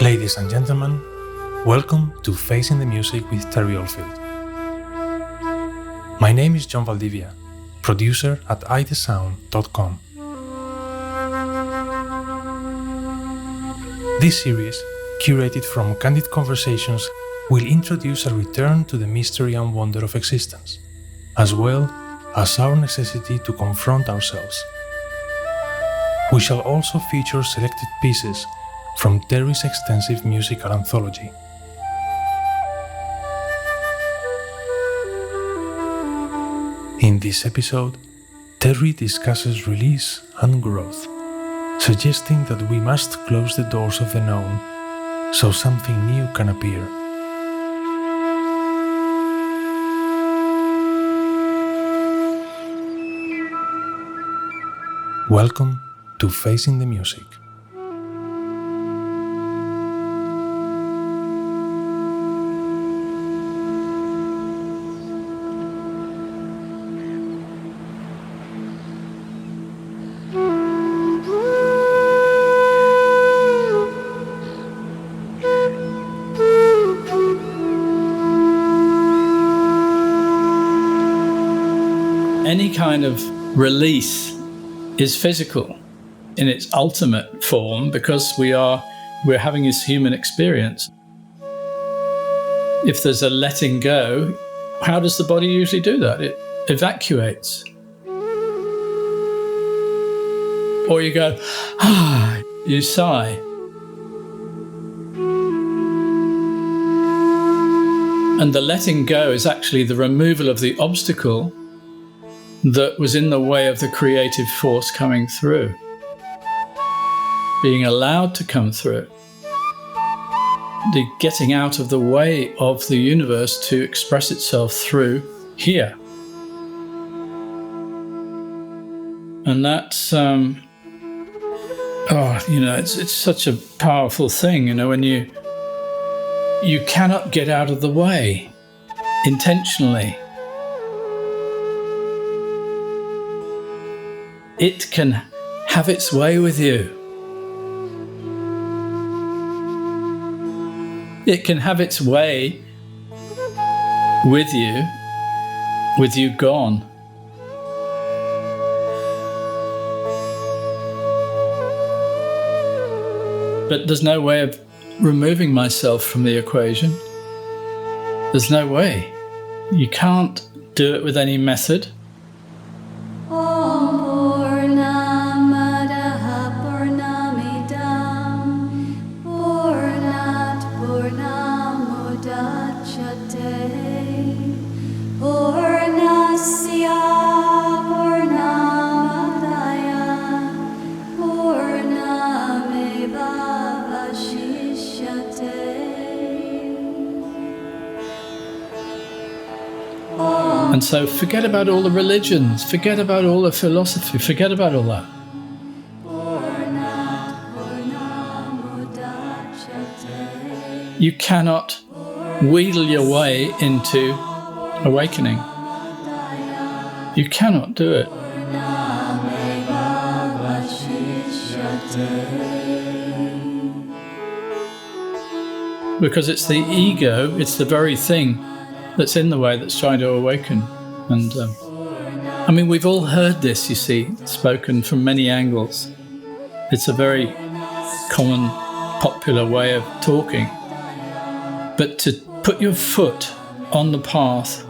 Ladies and gentlemen, welcome to Facing the Music with Terry Oldfield. My name is John Valdivia, producer at idesound.com. This series, curated from candid conversations, will introduce a return to the mystery and wonder of existence, as well as our necessity to confront ourselves. We shall also feature selected pieces from Terry's extensive musical anthology. In this episode, Terry discusses release and growth, suggesting that we must close the doors of the known so something new can appear. Welcome to Facing the Music. Any kind of release is physical in its ultimate form because we're having this human experience. If there's a letting go, how does the body usually do that? It evacuates. Or you go, you sigh. And the letting go is actually the removal of the obstacle that was in the way of the creative force coming through, being allowed to come through, the getting out of the way of the universe to express itself through here. And that's, it's such a powerful thing, when you cannot get out of the way intentionally. It can have its way with you. It can have its way with you gone. But there's no way of removing myself from the equation. There's no way. You can't do it with any method. And so forget about all the religions, forget about all the philosophy, forget about all that. You cannot wheedle your way into awakening. You cannot do it. Because it's the ego, it's the very thing that's in the way that's trying to awaken. And we've all heard this, you see, spoken from many angles. It's a very common, popular way of talking. But to put your foot on the path,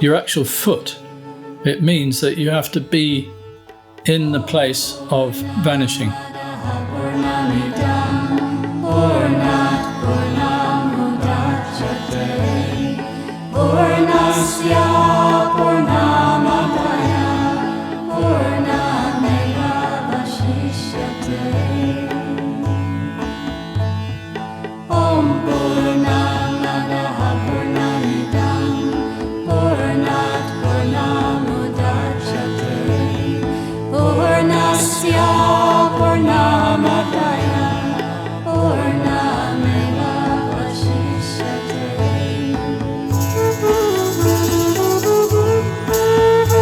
your actual foot, it means that you have to be in the place of vanishing.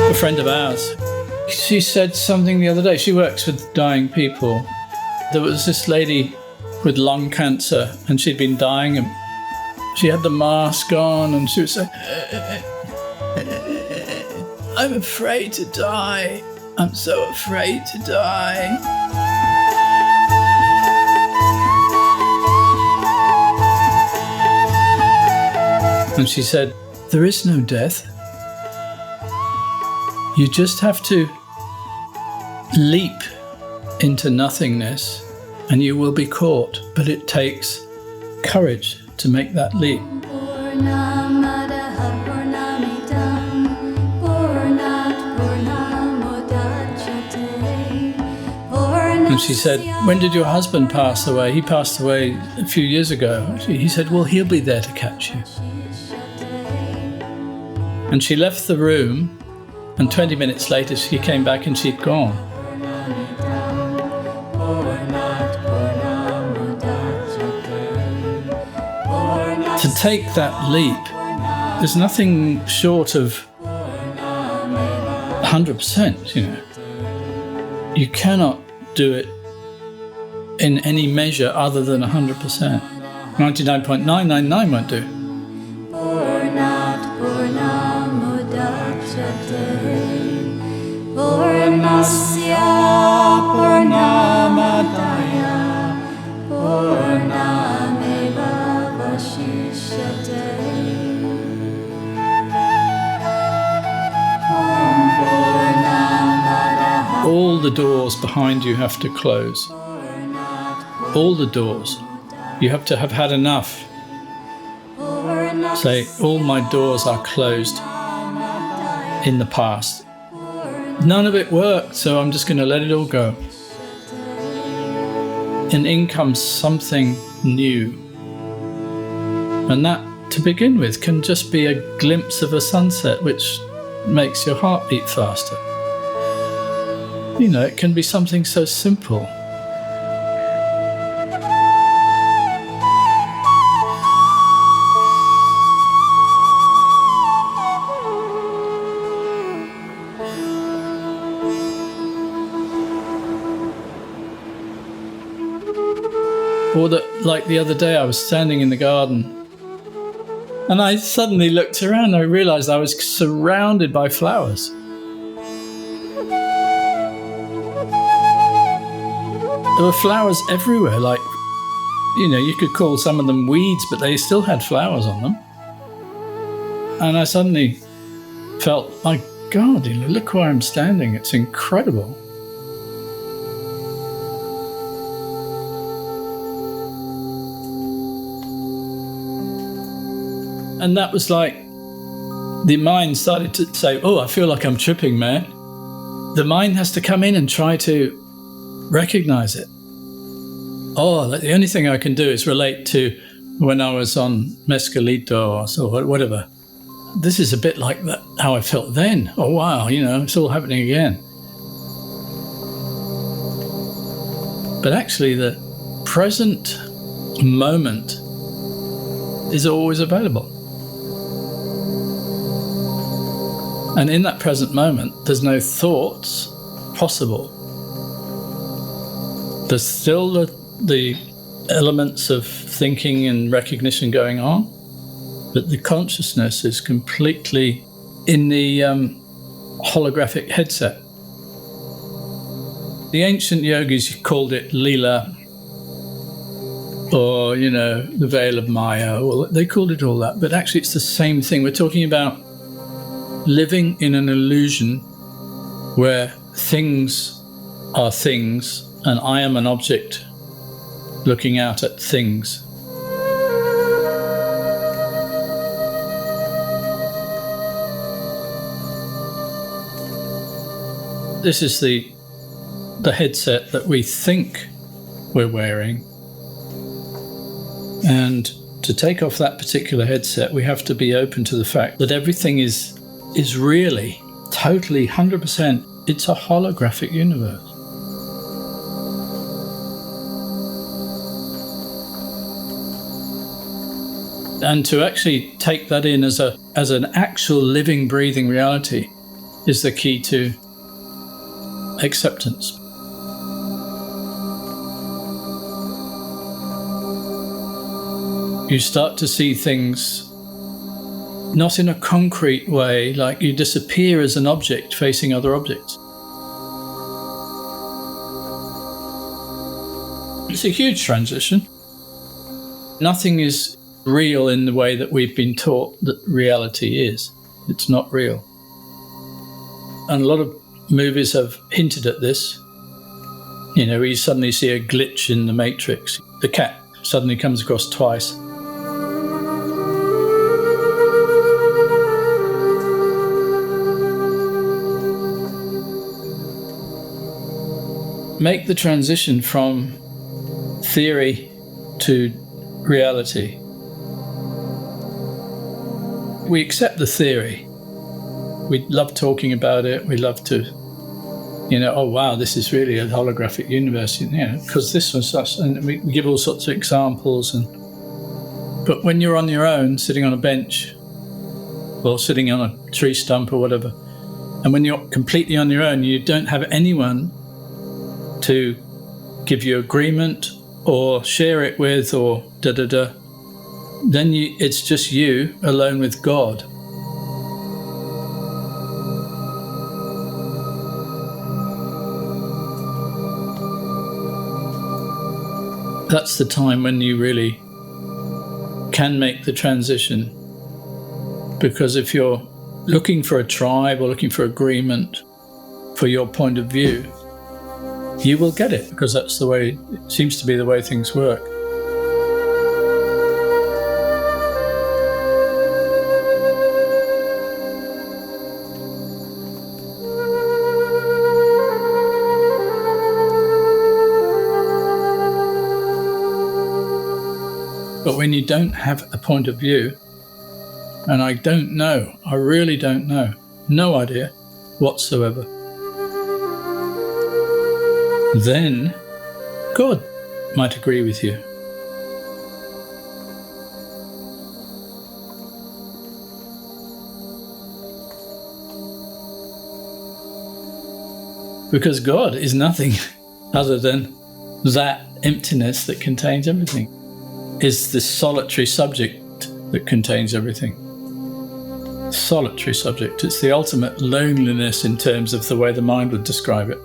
A friend of ours, she said something the other day. She works with dying people. There was this lady with lung cancer, and she'd been dying, and she had the mask on, and she was saying, I'm afraid to die. I'm so afraid to die. And she said, there is no death. You just have to leap into nothingness and you will be caught. But it takes courage to make that leap. And she said, when did your husband pass away? He passed away a few years ago. He said, well, he'll be there to catch you. And she left the room, and 20 minutes later she came back and she'd gone. To take that leap, there's nothing short of 100%, you know. You cannot do it in any measure other than 100%. 99.999 won't do. All the doors behind you have to close. All the doors. You have to have had enough. Say, all my doors are closed in the past. None of it worked, so I'm just going to let it all go. And in comes something new. And that, to begin with, can just be a glimpse of a sunset, which makes your heart beat faster. You know, it can be something so simple. Or that, like the other day, I was standing in the garden and I suddenly looked around and I realized I was surrounded by flowers. There were flowers everywhere, like, you know, you could call some of them weeds, but they still had flowers on them. And I suddenly felt, my God, you know, look where I'm standing. It's incredible. And that was like, the mind started to say, oh, I feel like I'm tripping, man. The mind has to come in and try to recognize it. Oh, the only thing I can do is relate to when I was on Mescalito or so, whatever. This is a bit like that, how I felt then. Oh, wow, you know, it's all happening again. But actually, the present moment is always available. And in that present moment, there's no thoughts possible. There's still the elements of thinking and recognition going on, but the consciousness is completely in the holographic headset. The ancient yogis called it Lila, or, you know, the veil of Maya. Well, they called it all that, but actually it's the same thing. We're talking about living in an illusion where things are things and I am an object looking out at things. This is the headset that we think we're wearing. And to take off that particular headset, we have to be open to the fact that everything is really totally 100%, it's a holographic universe. And to actually take that in as an actual living, breathing reality is the key to acceptance. you start to see things not in a concrete way, like you disappear as an object facing other objects. It's a huge transition. Nothing is real in the way that we've been taught that reality is. It's not real. And a lot of movies have hinted at this. You know, you suddenly see a glitch in the Matrix. The cat suddenly comes across twice. Make the transition from theory to reality. We accept the theory. We love talking about it. We love to, oh wow, this is really a holographic universe, because this was such, and we give all sorts of examples. But when you're on your own, sitting on a bench, or sitting on a tree stump or whatever, and when you're completely on your own, you don't have anyone to give you agreement or share it with or da-da-da, then it's just you alone with God. That's the time when you really can make the transition. Because if you're looking for a tribe or looking for agreement for your point of view, you will get it, because that's the way, it seems to be the way things work. But when you don't have a point of view, and I don't know, I really don't know, no idea whatsoever, then God might agree with you. Because God is nothing other than that emptiness that contains everything, is this solitary subject that contains everything. Solitary subject. It's the ultimate loneliness in terms of the way the mind would describe it.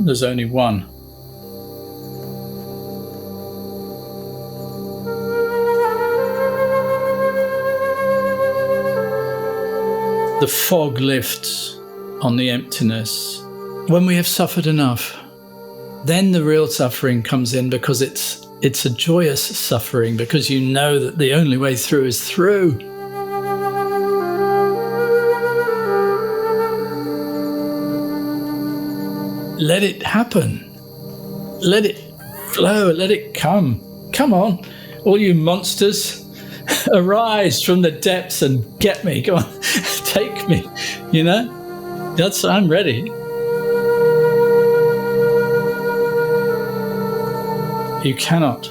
There's only one. The fog lifts on the emptiness. When we have suffered enough, then the real suffering comes in, because it's a joyous suffering, because you know that the only way through is through. Let it happen. Let it flow. Let it come. Come on, all you monsters, arise from the depths and get me. Come on, take me. I'm ready. You cannot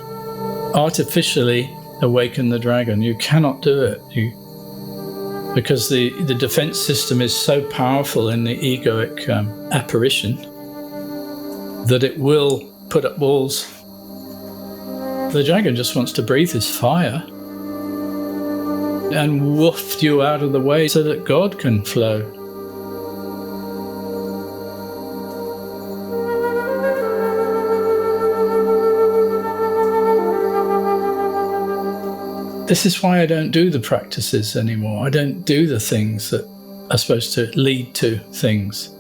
artificially awaken the dragon. You cannot do it. Because the defense system is so powerful in the egoic apparition that it will put up walls. The dragon just wants to breathe his fire and waft you out of the way so that God can flow. This is why I don't do the practices anymore. I don't do the things that are supposed to lead to things.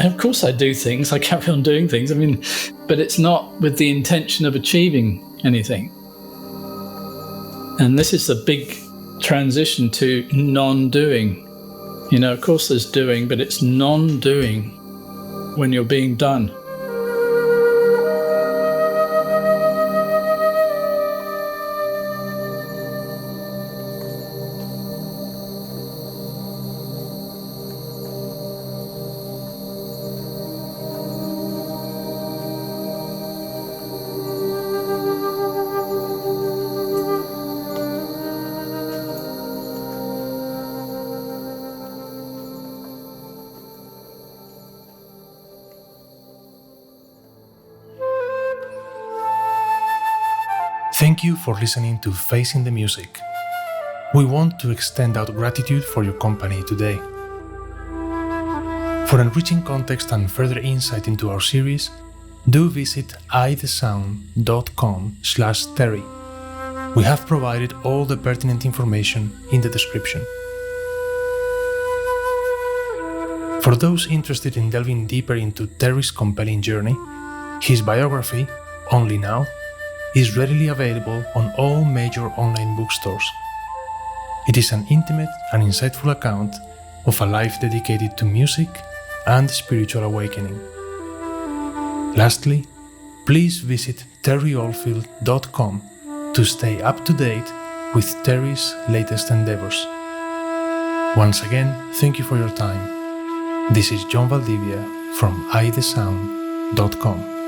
Of course I do things, I carry on doing things, but it's not with the intention of achieving anything. And this is the big transition to non-doing. Of course there's doing, but it's non-doing when you're being done. Thank you for listening to Facing the Music. We want to extend out gratitude for your company today. For enriching context and further insight into our series, do visit ithesound.com/Terry. We have provided all the pertinent information in the description. For those interested in delving deeper into Terry's compelling journey, his biography, Only Now, is readily available on all major online bookstores. It is an intimate and insightful account of a life dedicated to music and spiritual awakening. Lastly, please visit terryoldfield.com to stay up to date with Terry's latest endeavors. Once again, thank you for your time. This is John Valdivia from ithesound.com.